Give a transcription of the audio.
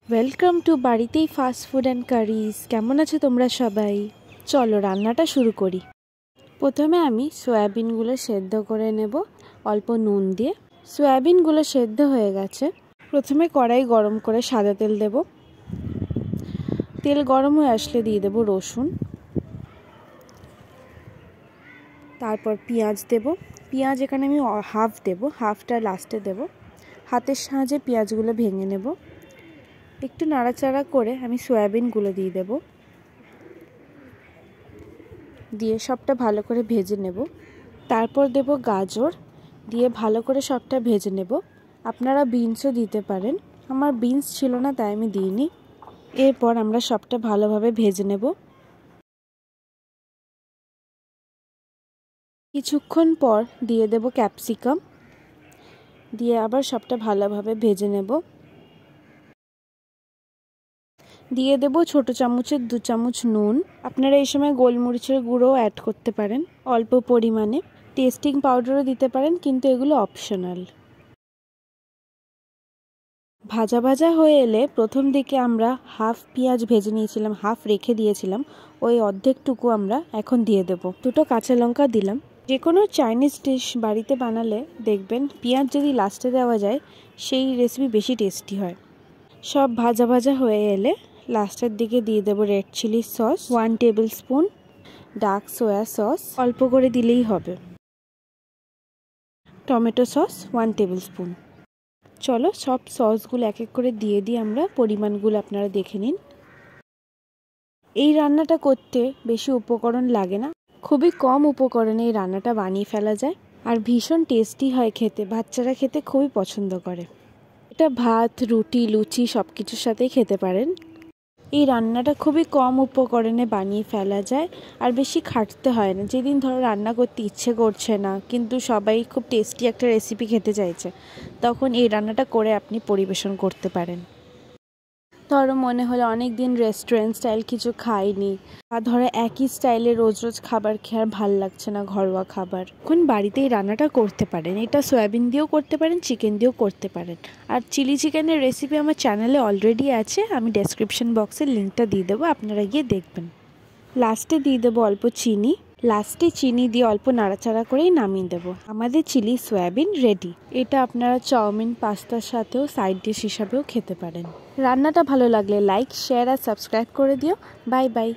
Welcome to বাড়িতেই fast food and curries. কেমন আছো তোমরা সবাই? চলো রান্নাটা শুরু করি। প্রথমে আমি সয়াবিনগুলো সেদ্ধ করে নেব অল্প নুন দিয়ে। সয়াবিনগুলো সেদ্ধ হয়ে গেছে। প্রথমে কড়াই গরম করে সাদা তেল দেব। তেল গরম হয়ে আসলে দিয়ে দেব রসুন, তারপর পেঁয়াজ দেব। পেঁয়াজ এখানে আমি হাফ দেব, হাফটা লাস্টে দেব। হাতের সাহায্যে পেঁয়াজগুলো ভেঙে নেব। একটু নাড়াচাড়া করে আমি সয়াবিনগুলো দিয়ে দেব, দিয়ে সবটা ভালো করে ভেজে নেব। তারপর দেব গাজর, দিয়ে ভালো করে সবটা ভেজে নেব। আপনারা বিনসও দিতে পারেন, আমার বিনস ছিল না তাই আমি দিইনি। এরপর আমরা সবটা ভালোভাবে ভেজে নেব। কিছুক্ষণ পর দিয়ে দেব ক্যাপসিকাম, দিয়ে আবার সবটা ভালোভাবে ভেজে নেব। দিয়ে দেব ছোট চামচের 2 চামচ নুন। আপনারা এই সময় গোলমরিচের গুঁড়োও অ্যাড করতে পারেন অল্প পরিমাণে। টেস্টিং পাউডারও দিতে পারেন, কিন্তু এগুলো অপশনাল। ভাজা ভাজা হয়ে এলে প্রথম দিকে আমরা হাফ পেঁয়াজ ভেজে নিয়েছিলাম, হাফ রেখে দিয়েছিলাম, ওই অর্ধেকটুকু আমরা এখন দিয়ে দেব। 2টো কাঁচা লঙ্কা দিলাম। যে কোনো চাইনিজ ডিশ বাড়িতে বানালে দেখবেন পেঁয়াজ যদি লাস্টে দেওয়া যায় সেই রেসিপি বেশি টেস্টি হয়। সব ভাজা ভাজা হয়ে এলে লাস্টের দিকে দিয়ে দেব red chilli sauce 1 tablespoon, dark soya sauce অল্প করে দিলেই হবে, টমেটো সস 1 টেবিল স্পুন। চলো সব সসগুলো এক এক করে দিয়ে দিই আমরা, পরিমাণগুলো আপনারা দেখে নিন। এই রান্নাটা করতে বেশি উপকরণ লাগে না, খুবই কম উপকরণে এই রান্নাটা বানিয়ে ফেলা যায়, আর ভীষণ টেস্টি হয় খেতে। বাচ্চারা খেতে খুবই পছন্দ করে। এটা ভাত, রুটি, লুচি সব কিছুর সাথেই খেতে পারেন। এই রান্নাটা খুবই কম উপকরণে বানিয়ে ফেলা যায়, আর বেশি খাটতে হয় না। যেদিন ধরো রান্না করতে ইচ্ছে করছে না, কিন্তু সবাই খুব টেস্টি একটা রেসিপি খেতে চাইছে, তখন এই রান্নাটা করে আপনি পরিবেশন করতে পারেন। ধরো মনে হলো অনেক দিন রেস্টুরেন্ট স্টাইল কিছু খাইনি, বা ধরো একই স্টাইলে রোজ রোজ খাবার খেয়ে আর ভাল লাগছে না, ঘরোয়া খাবার, এখন বাড়িতে এই রান্নাটা করতে পারেন। এটা সয়াবিন দিয়েও করতে পারেন, চিকেন দিয়েও করতে পারেন। আর চিলি চিকেনের রেসিপি আমার চ্যানেলে অলরেডি আছে, আমি ডেসক্রিপশন বক্সে লিঙ্কটা দিয়ে দেবো, আপনারা গিয়ে দেখবেন। লাস্টে দিয়ে দেবো অল্প চিনি। লাস্টে চিনি দিয়ে অল্প নাড়াচাড়া করেই নামিয়ে দেবো। আমাদের চিলি সয়াবিন রেডি। এটা আপনারা চাউমিন, পাস্তার সাথেও সাইড ডিশ হিসাবেও খেতে পারেন। রান্নাটা ভালো লাগলে লাইক, শেয়ার আর সাবস্ক্রাইব করে দিও। Bye bye.